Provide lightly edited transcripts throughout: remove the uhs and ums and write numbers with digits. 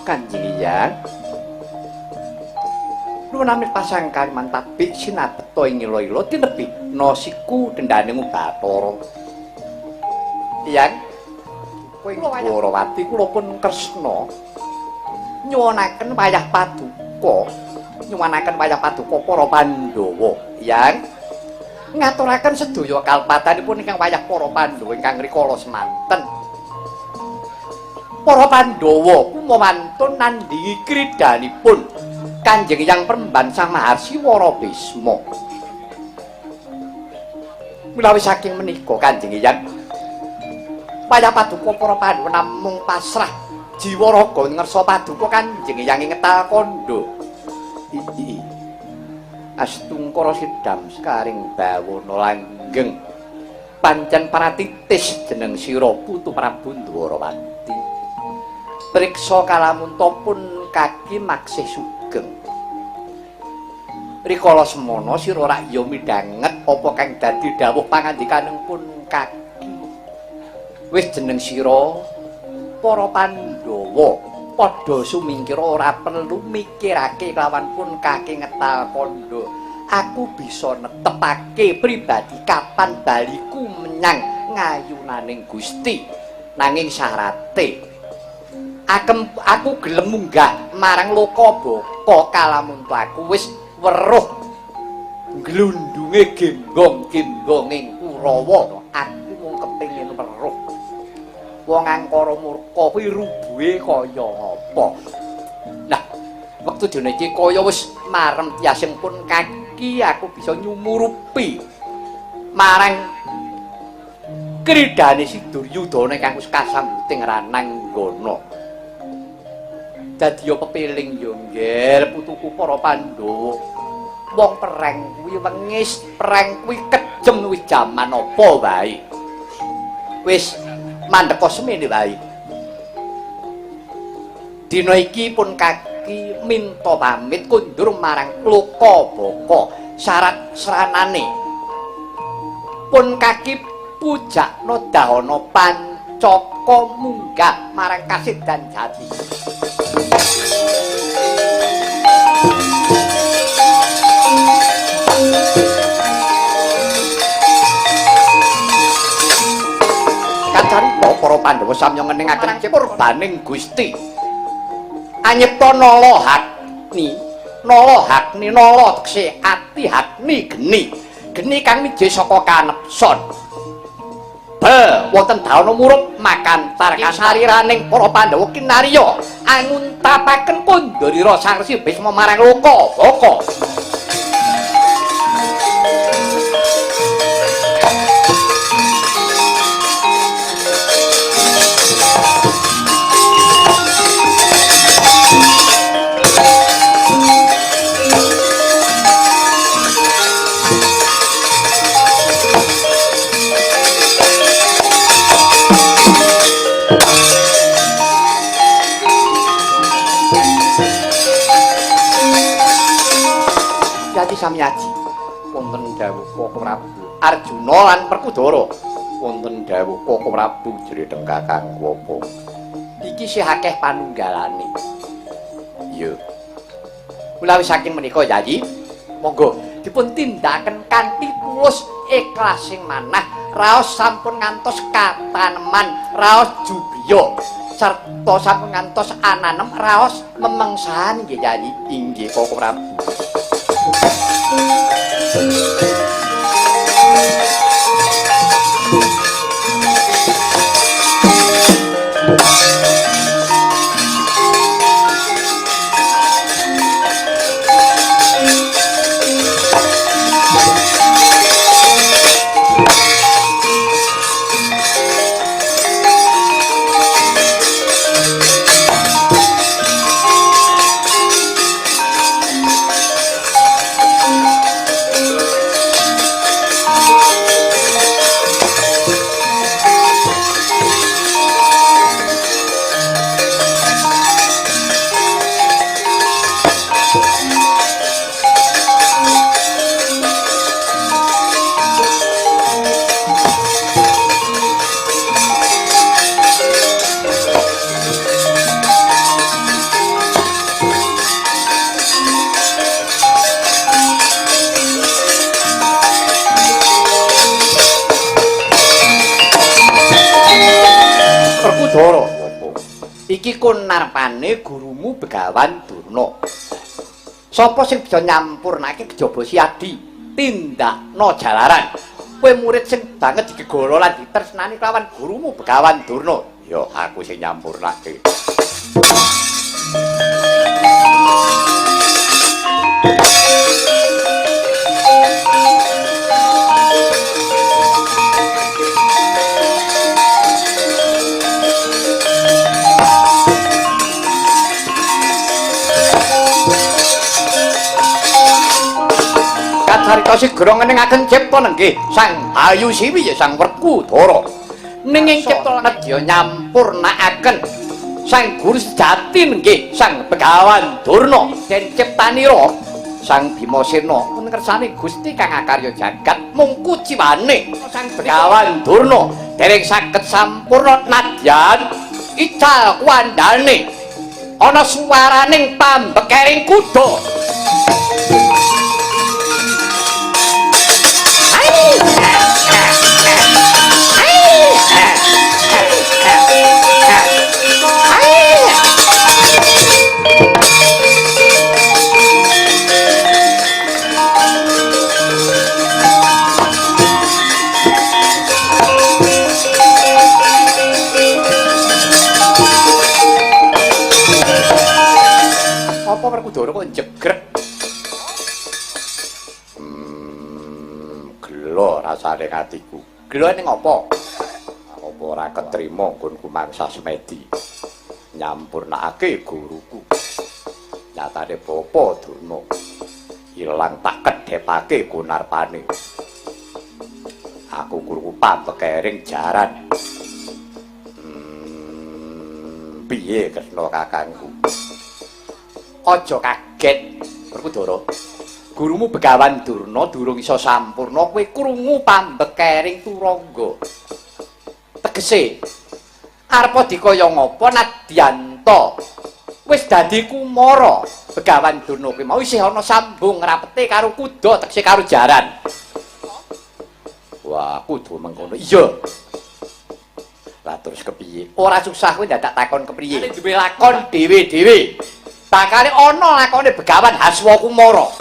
Kanjeng Hyang. Nuwun amit pasangkan mantabik sinabeta ing ila-ila tinebi nasiku dendhaning Bathara. Hyang, kowe Dwarawati kula pun kresna nyuwunaken wayah paduka. Nyuwunaken wayah paduka para Pandhawa. Hyang, ngaturaken sedaya kalpatanipun ingkang wayah para Pandhawa ingkang rikala semanten. Para Pandhawa kumawantun nandhingi kridanipun Kanjeng Hyang Premban Sang Maharsi Wara Bisma. Menawi saking menika Kanjeng Hyang wayah paduka para Pandhawa namung pasrah jiwa raga ngersa paduka Kanjeng Hyang ing Ngetal Kandha. Iki Astungkara Sidam Sekaring Bawana Langgeng pancen paratitis jeneng sira Putu Prabu Dwarawati. Priksa kalamunta pun kaki maksih sugeng. Rikala semana sira rakya midhanget apa kang dadi dawuh pangandikaning pun kaki. Wis jeneng sira para Pandhawa padha sumingkira ora perlu mikirake kelawan pun kaki Ngetal Kandha. Aku bisa netepake pribadi kapan baliku menyang ngayunaning Gusti. Nanging syarate aku gelem munggah marang loka baka kalamun aku wis weruh glundunge gembong-gembong ing Kurawa. Aku mung kepengin weruh wong angkara murka kuwi rubuhe kaya apa. Nah, wektu dene iki kaya wis marem tiasing pun kaki aku bisa nyumurupi marang kridane si Duryudana kang wis kasambuting Rananggana. Dadi pepiling yo nggih putuku para Pandhawa. Wong perang kuwi wengis, perang kuwi kejem wis jaman apa wae. Wis mandheka semene wae. Dina iki pun kaki minta pamit kondur marang loka baka syarat seranane. Pun kaki pujakna dahana pancaka munggah marang Kasidhan Jati. Kacarita para Pandhawa samya ngeningaken kurbaning Gusti. Anyipta nala hakni, nala tekse ati hakni geni kang mijih saka kanepson. Wonten dawana murup makantar kasariraning para Pandhawa kinarya anguntapaken Pandharira Sang Resi Bisma marang loka baka. Samyaji wonten dawuh Koko Prabu Arjuna lan Perkudara wonten dawuh Koko Prabu Jredeg Kakang Wapa iki sih akeh panunggalane. Iya, mulawi saking menika Yayi monggo dipun tindakaken kanthi tulus ikhlasing manah raos sampun ngantos kataneman raos jubiya sarta sampun ngantos ananem raos memengsahan nggih Yayi. Inggih Koko Prabu. Werkudara. Iki kunarpane gurumu Begawan Durna. Sapa sing bisa nyampurnake kejaba Siadi tindakna jalaran? Kowe murid sing banget digegara lan ditresnani kelawan gurumu Begawan Durna. Ya aku sing nyampurnake. Kacarita sigra ngeningaken cipta nenggih Sang Ayu Siwi Sang Werkudara. Ninging cipta nedya nyampurnakaken Sang Guru sejati nenggih Sang Begawan Durna. Den ciptanira Sang Bimasena pun kersane Gusti kang akarya jagat mung kuciwane Sang Begawan Durna dereng saged sampurna nadyan ical kuandane ana swaraning pambekering kuda. Apa Werkudara kok jegrek? Gelo rasane atiku. Gelo ning apa? Apa ora ketrima nggonku mangsa semedi. Nyampurnakake guruku. Nyatane Bapa Durna ilang tak kedhepake kunarpane. Aku guruku pambekering jaran. Piye Kresna kakangku? Aja kaget, Werkudara. Gurumu Begawan Durna durung iso sampurna kowe krungu pambekering turangga. Tegese arep dikaya ngapa nadyanta wis dadi kumara Begawan Durna kuwi mau isih ana sambung rapete karo kuda tegese karo jaran. Wah, kudu mengkono. Iya. Lah terus kepiye? Ora susah kowe dadak takon kepriye. Duwe lakon dhewe-dhewe. Bakale ana lakone Begawan Haswa Kumara.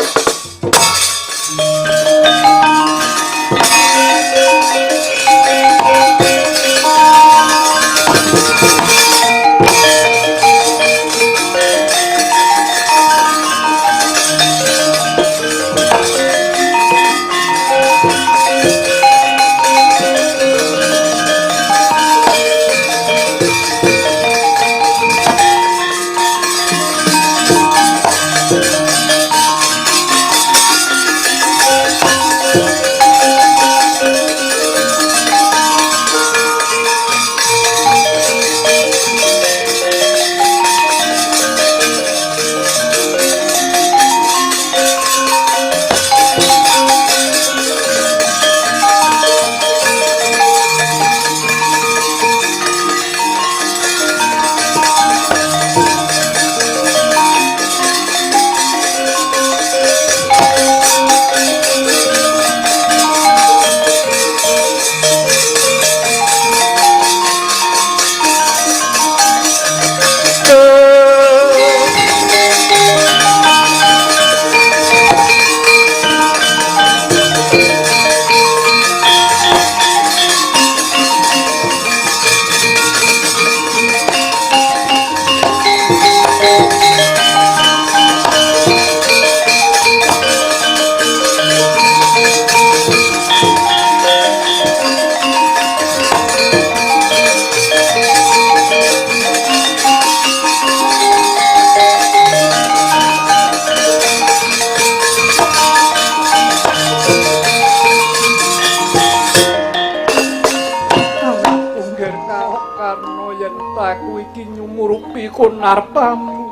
Kunarpamu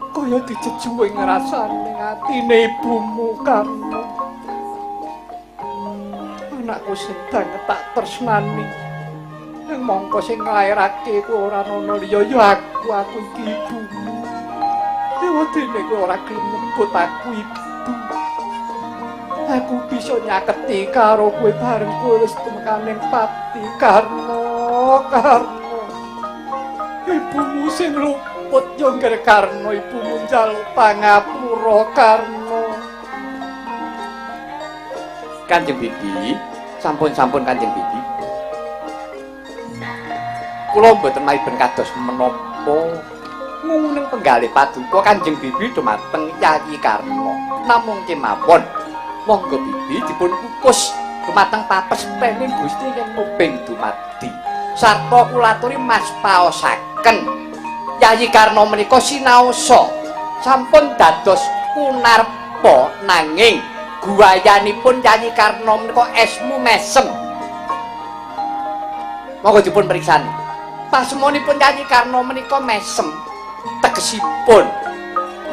kaya dijejuing ngrasane atine ibumu Karna. Anakku sedang tak tresnani ning mangka sing nglairake ku ora ana liya ya aku iki ibumu. Dewa dene ku ora gelem nyebut aku ibu. Aku bisa nyaketi karo kowe bareng kowe wis temekaning pati Karna. Karna. Ibumu sing luput yo Karna, ibumu njaluk pangapura Karna. Kanjeng Bibi, sampun Kanjeng Bibi. Kula mboten maiben kados menapa mung penggalih paduka Kanjeng Bibi dumateng Yayi Karna. Namung kemawon monggo Bibi dipun kukus dumateng papes pening Gusti yen mubeng dumadi. Sarta kula aturi mas paosaken Yayi Karna menika sinaosa sampun dados kunarpa nanging guayanipun Yayi Karna menika esmu mesem. Monggo dipun periksani. Pasemonipun Yayi Karna menika mesem. Tegesipun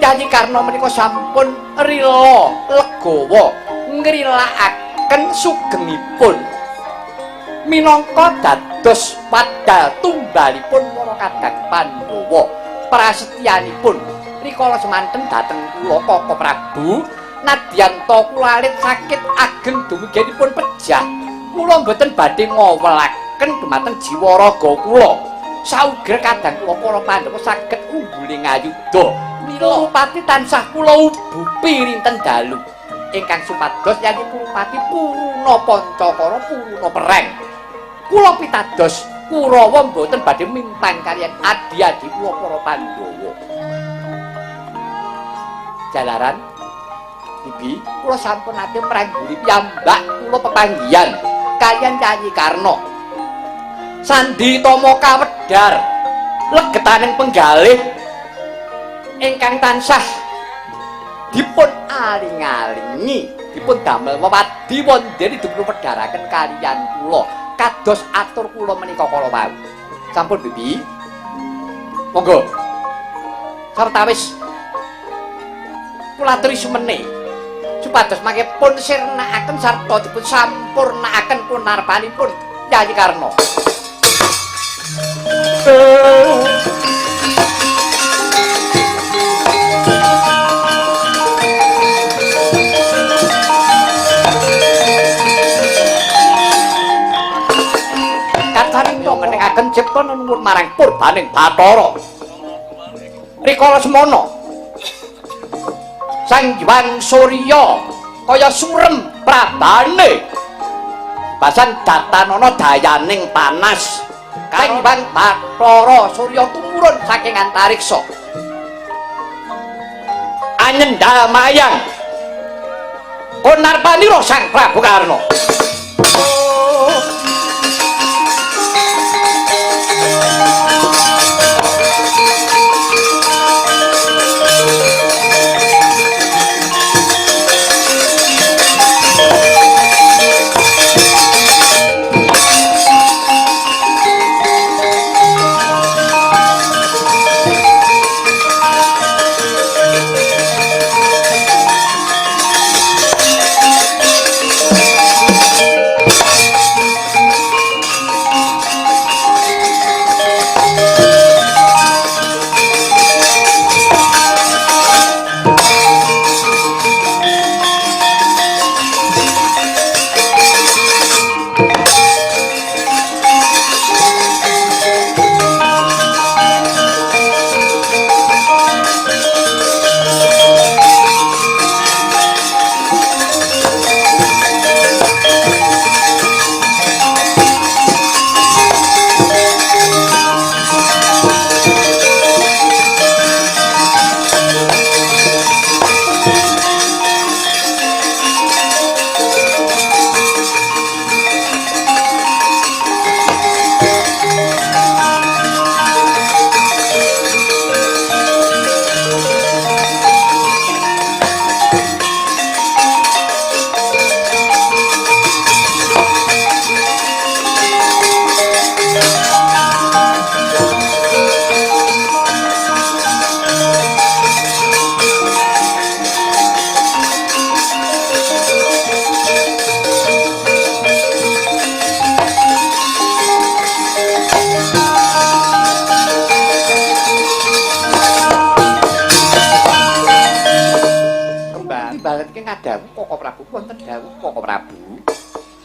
Yayi Karna menika sampun rila legawa ngrilakaken sugengipun minangka dados wadal tumbalipun para kadang Pandhawa. Prasetyanipun rikala semanten dhateng kula Kaka Prabu nadyan to kula alit sakit ageng dumugenipun pejah. Kula mboten badhe ngowelaken dumateng jiwa raga kula. Sauger kadang kula para Pandhawa saged umbuling ayuda. Mila Pati tansah kula ubupi rinten dalu. Ingkang supados Yayi Purupati Puruna Pancakara Puruna Pereng. Kula pitados Kurawa mboten badhe mimpang kaliyan adi-adi kula para Pandhawa. Jalaran Bibi, kula sampun ate mrangguli piyambak kula pepanggihan kaliyan Yayi Karna. Sandi tama kawedhar legetaning penggalih ingkang tansah dipun aling-alingi, dipun damel wewadi wondene dipun wedharaken kaliyan kula kados atur kula menika kala wau. Sampun Bibi. Monggo. Sartawis kula aturi sumene supados mangke pun sirnakaken sarta dipun sampurnakaken punarpanipun Yayi Karna. Kacaringa menengaken cipta nuwun marang purbaning Bathara. Rikala semana Sang Hyang Surya kaya surem prabane basan datanana dayaning panas. Sang Hyang Bathara Surya tumurun saking antariksa anyendal mayang konarpanira Sang Prabu Karna.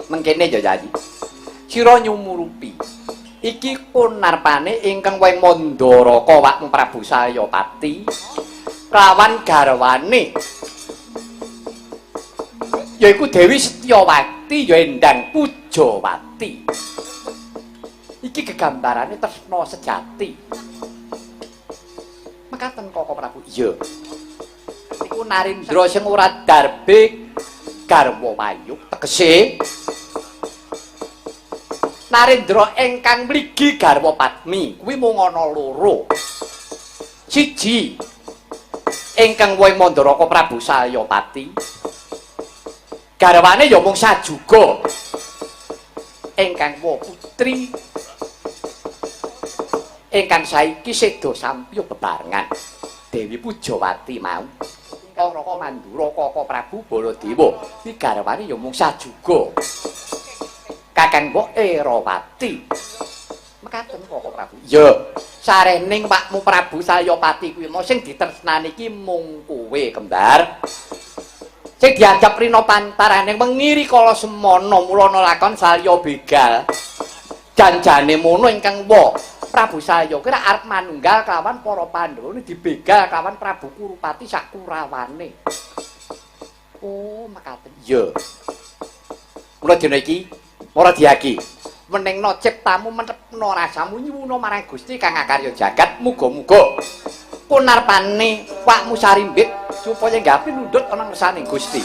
Mengkene ya Yayi. Sira nyumurupi iki kunarpane ingkang weng Mandaraka wakmu Prabu Sayapati lawan garwane yaiku Dewi Setyawati ya Endang Pujawati. Iki gegambarane tresna sejati. Mekaten Koko Prabu. Iya. Iku Narendra sing ora darbe garwa wayuk tegese Narendra ingkang mligi garwa Padmi kuwi mung ana loro. Siji ingkang wong Mandaraka Prabu Sayapati. Garwane ya mung sajuga. Ingkang wa putri ingkang saiki seda sampya bebarengan Dewi Pujawati mau. Raka Mandura Kaka Prabu Baladewa iki garwane ya mung sajuga. Kakang Mbok Erawati. Mekaten Kaka Prabu. Ya, sarening Pakmu Prabu Sayapati kuwi mau sing ditresnani iki mung kowe, Kembar. Sing dianggap rina pantaraning mengiri kala semana mulana lakon salya begal. Janjane mono ingkang wa Prabu Sayya kira arep manunggal kawan para Pandhawa dibegal kawan Prabu Kurupati sak kurawane. Oh, mekaten. Ya. Mula dina iki ora diaki. Meningna ciptamu menepna rasamu nyuwuna marang Gusti kang akarya jagat muga-muga kunarpane wakmu sarimbit supaya nggapi nundut ana ngersaning Gusti.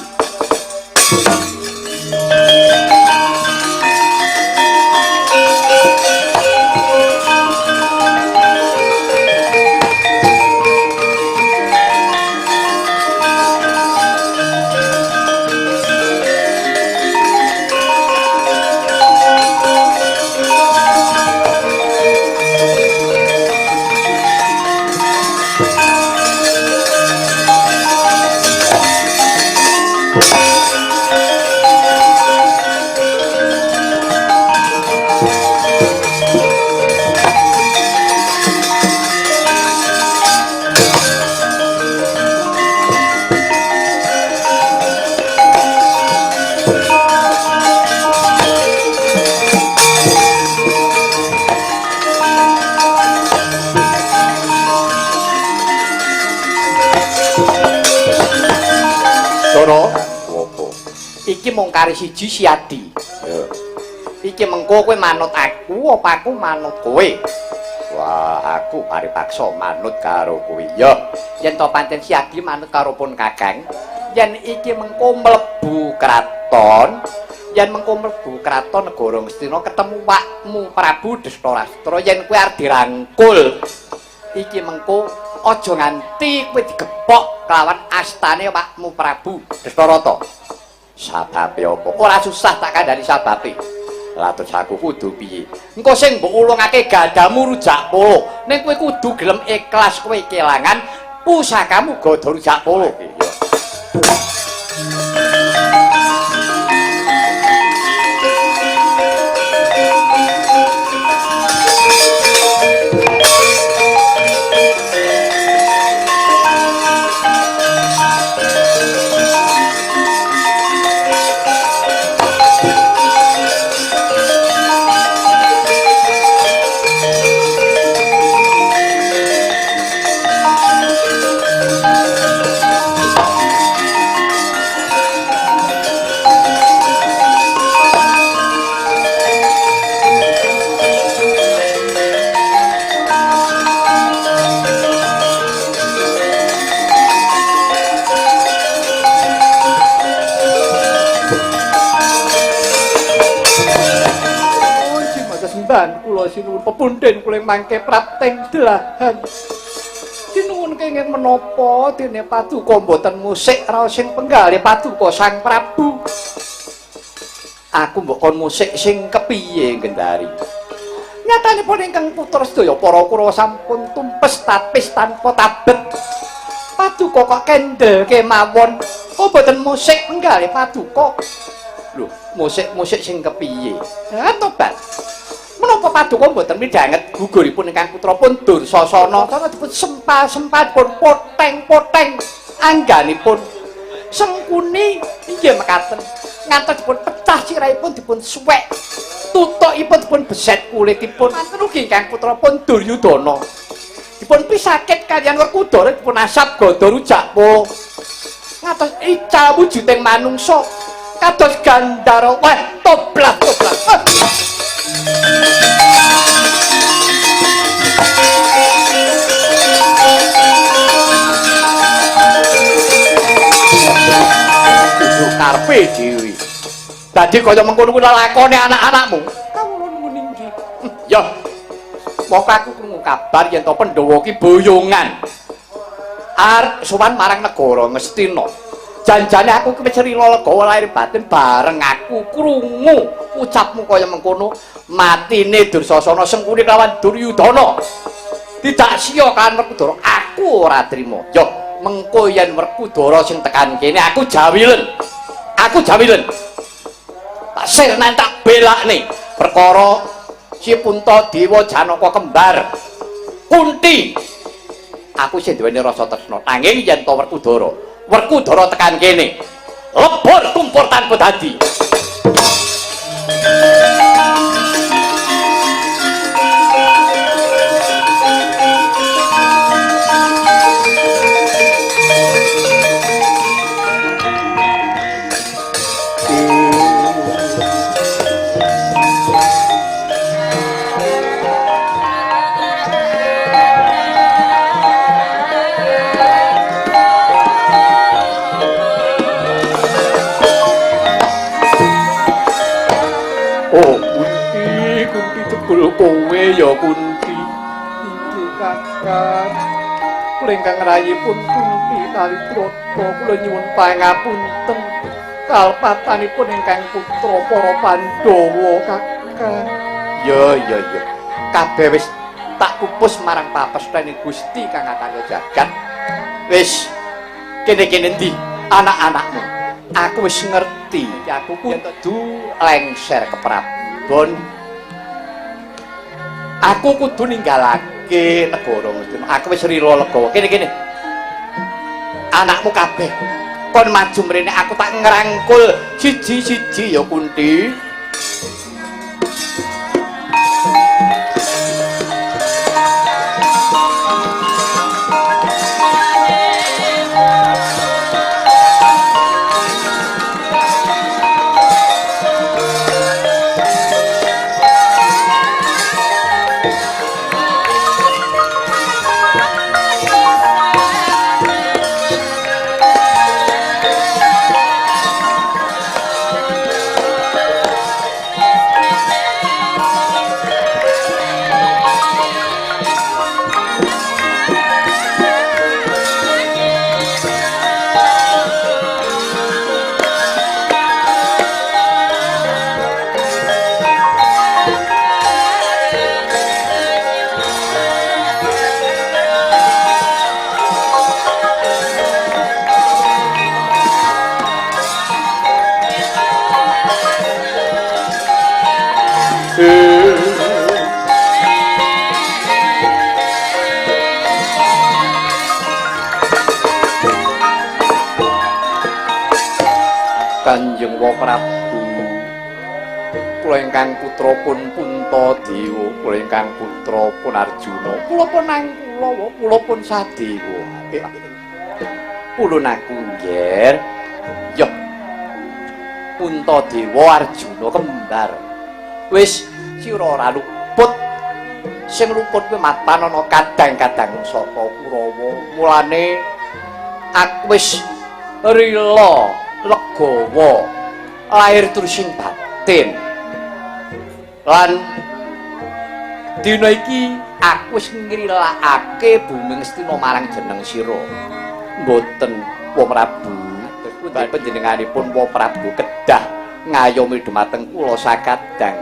Iki mung kari siji siadi. Iki mengko kowe manut aku apa aku manut kowe? Wah, aku paripaksa manut karo kowe. Ya, yen to pancen siadi manut karo pun Kakang, yen iki mengko mlebu kraton, yen mengko mlebu kraton negara Ngastina ketemu wakmu Prabu Dastarastra, yen kowe arep dirangkul, iki mengko aja nganti kowe digepok kelawan astane wakmu Prabu Dastarata. Sababe apa? Ora susah tak kandhani sababe. Lah terus aku kudu piye? Engko sing mbok ulungake gadamu rujak polo. Ning kowe kudu gelem ikhlas kowe kelangan pusakamu godho rujak polo. Kula sinuwun pepunden kula mangke prapteng delahan. Sinuwun kenging menapa dene paduka mboten musik raos sing penggalih paduka Sang Prabu. Aku mbok kon musik sing kepiye Gendari? Nyatanipun ingkang putra sedaya para Kurawa sampun tumpes tapis tanpa tabet. Paduka kok kendel kemawon. Kok mboten musik penggalih paduka? Lho, musik-musik sing kepiye? Ha tobat. Menapa paduka mboten midhanget guguripun ingkang putra pun Dursasana dipun sempal-sempal pun poteng-poteng angganipun Sengkuni inggih mekaten ngantos dipun pecah sirahipun dipun suwek tutokipun dipun beset kulitipun manten ugi ingkang putrapun Duryudana dipun pisakit kaliyan Werkudara dipun asap gada rujak po ngatos ical wujuding manungsa kados Gandara wah toblah karpe dhewe. Dadi kaya mengkono kuwi lakone anak-anakmu. Kawula muni nggih. Ya. Moko aku krungu kabar yen to Pandhawa ki boyongan. Arep sowan marang negara Ngastina. Janjane aku ki wis rila lega lahir batin bareng aku krungu ucapmu kaya mengkono matine Dursasana Sengkuni lawan Duryudana. Tidak sia kan Werkudara. Aku ora trima. Ya, mengko yen Werkudara sing tekan kene aku jawilen. Aku jawilen tak sirnan tak belakne perkara si Puntadewa Janaka kembar Kunti aku sing duweni rasa tresna nanging yen to Werkudara tekan kene lebur tumpur tanpa dadi kowe ya Kunti inggih Kakang kula ingkang rayipun Kunti Kalitrata kula nyuwun pangapunten kalpatanipun ingkang putra para Pandhawa Kakang ya kabeh wis tak pupus marang papestane Gusti Kang Akaya Jagat wis kene-kene ndi anak-anakmu aku wis ngerti aku kudu lengser ke Prabon aku kudu ninggalake negara Ngastina. Aku wis rila lega. Kene-kene. Anakmu kabeh kon maju mrene aku tak ngrangkul siji-siji ya Kunti. Kanjeng Prabu kula ingkang putra pun Puntadewa kula ingkang putra pun Arjuna kula pun Nangkula kula pun Sadewa pulun aku nggih ya Puntadewa Arjuna kembar wis sira ora luput sing luput kuwi mapanana kadang-kadang saka Kurawa mulane aku wis rila legawa lahir terus sing batin lan dina iki aku wis ngrilakake bumi Ngastina marang jeneng sira mboten Wa Prabu panjenenganipun Wa Prabu kedah ngayomi dumateng kula sakadang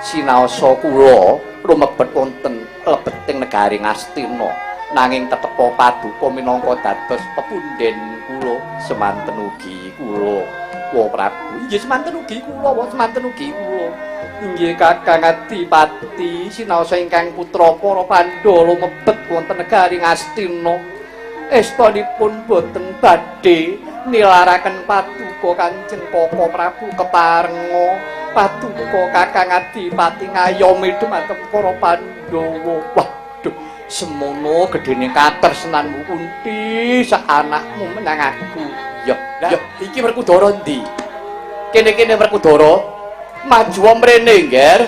sinaosa kula lumebet wonten lebeting negari Ngastina nanging tetepa paduka minangka dados pepunden kula semanten ugi kula Wa Prabu inggih semanten ugi kula semanten ugi kula inggih Kakang Adipati sinaosa ingkang putra para Pandhawa lumebet wonten negari Ngastina estanipun boten badhe nilaraken paduka patuko Kanjeng Koko Prabu keparenga patuko Kakang Adipati ngayomi dhumateng para Pandhawa. Waduh, semono gedene katresnanmu Kunti sak anakmu menang aku. Ya, iki Werkudara ndi? Kene-kene Werkudara maju mrene, Ngger.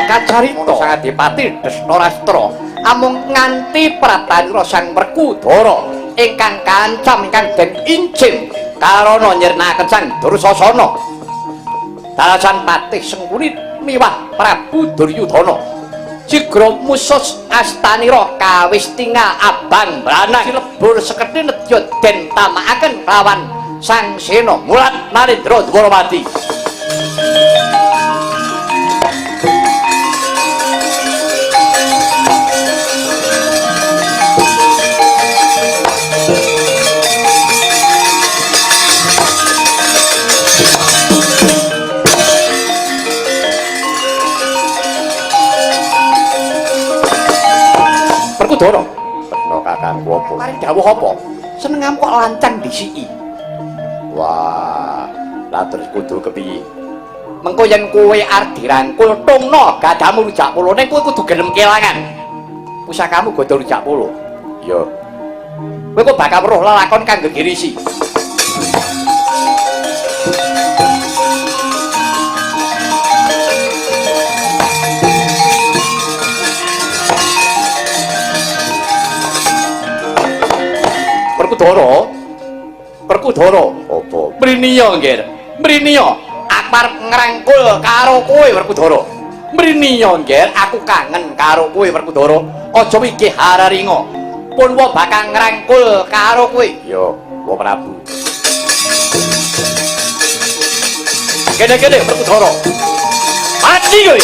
Kacarita Sang Adipati Desnorastra amung nganti pratanira Sang Werkudara ingkang kancam ingkang den incim karana nyirnakaken Sang Dursasana. Dalasan Patih Sengkuni miwah Prabu Duryudana sigra musus astanira kawistinga abang branang silebur sekethi nedya den tamakaken lawan Sang Sena Mulat Narendra Dwarawati. Werkudara, Retna kakangku apa? Mari dawuh apa? Senengam kok lancang disiki. Wah, latur kudu kepiye? Mengko yen kowe arep dirangkul tungna gadamu rujak polo ning kowe kudu gelem kelangan. Pusakamu godho rujak polo. Iya. Kowe kok bakal weruh lelakon kang gegirisi. Werkudara apa? Mriniya, Ngger. Mriniya aku arep ngrangkul karo kowe Werkudara. Mriniya, Ngger, aku kangen karo kowe Werkudara. Aja mikir hararinga. Pun wa bakal ngrangkul karo kowe. Ya, Wa Prabu. Kene-kene Werkudara. Mati kowe.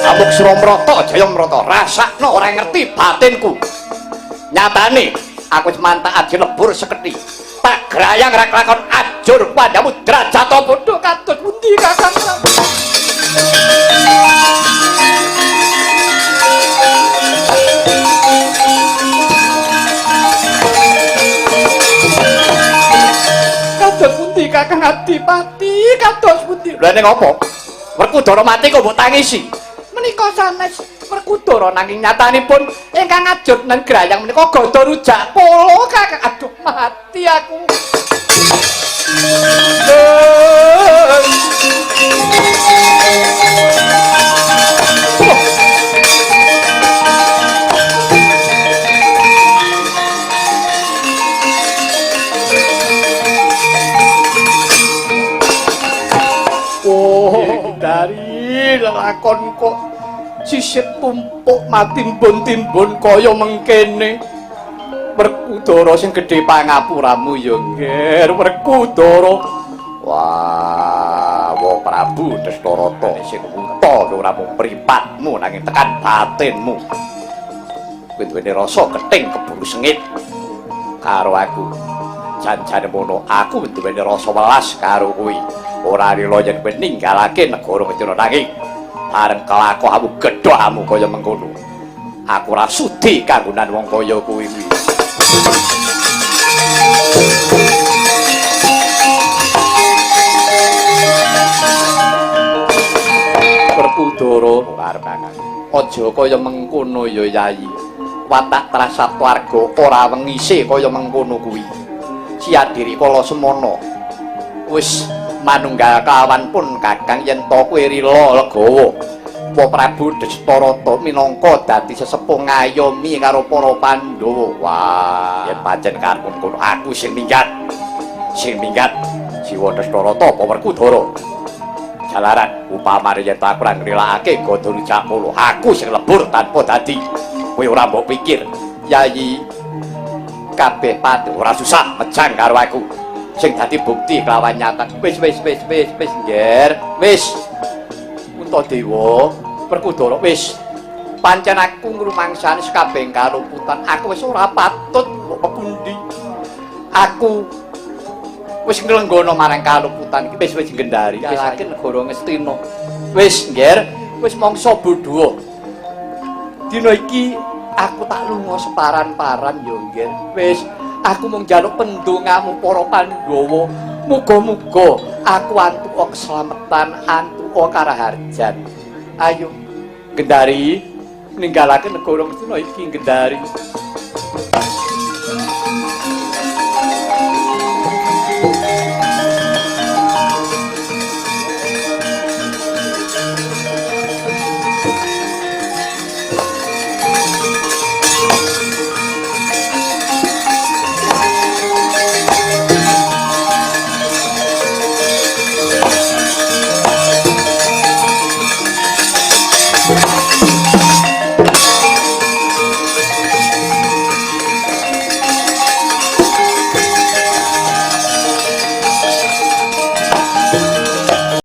Amuk Suramrata Jayamrata rasakno ora ngerti batinku. Nyatane aku semantak aja lebur sekethi. Tak grayang ra kelakon ajur padamu derajat padha katut pundi Kakang. Kados pundi Kakang Adipati? Kados pundi? Lha ning apa? Werkudara mati kok mbok tangisi. Menika sanes Werkudara nanging nyatanipun ingkang ajut nang grayang menika gada rujak polo Kakang. Aduh mati aku. Dari lelakon kok sisit tumpuk matimbun-timbun kaya mengkene. Werkudara sing gedhe pangapuramu ya, Ngger. Werkudara. Wah, Wa Prabu Destarata sing unta ora mung mripatmu nanging tekan batinmu. Kowe duweni rasa kething keburu sengit karo aku. Janjane mono aku duweni rasa welas karo kowe. Ora rela yen kowe ninggalake negara Medina nanging bareng kelakuanmu gedhamu kaya mengkono. Aku ora sudi kanggonan wong kaya kowe kuwi. Werkudara arep Kakang. Aja kaya mengkono ya Yayi. Watak Trasatwarga ora wengise kaya mengkono kuwi. Siadiri kala semana wis manunggal kawan pun Kakang yen to kowe rila legawa apa Prabu Dastarata minangka dadi sesepuh ngayomi karo para Pandhawa. Wah, yen pancen karepmu ngono aku sing minggat. Sing minggat Jiwa Dastarata apa Werkudara. Jalaran upamane yen aku ora ngrelakake Gandha Cakmala, aku sing lebur tanpa dadi. Kowe ora mbok pikir, Yayi kabeh Pandhawa ora susah mejang karo aku. Sing dadi bukti kelawan nyata. Wis nggih. Wis. Dewa Werkudara wis pancen aku ngrumangsani sakabeh kalumputan aku wis ora patut pundi aku wis nglenggono marang kalumputan iki wis gendari saiki negara Ngastina wis nggih wis mangsa bodho dina iki aku tak lunga separan-paran ya nggih wis aku mung njaluk pendongamu para Pandhawa muga-muga aku antuk keselamatan antuk karaharjan. Ayo, Gendari, ninggalaken negara Ngastina iki Gendari.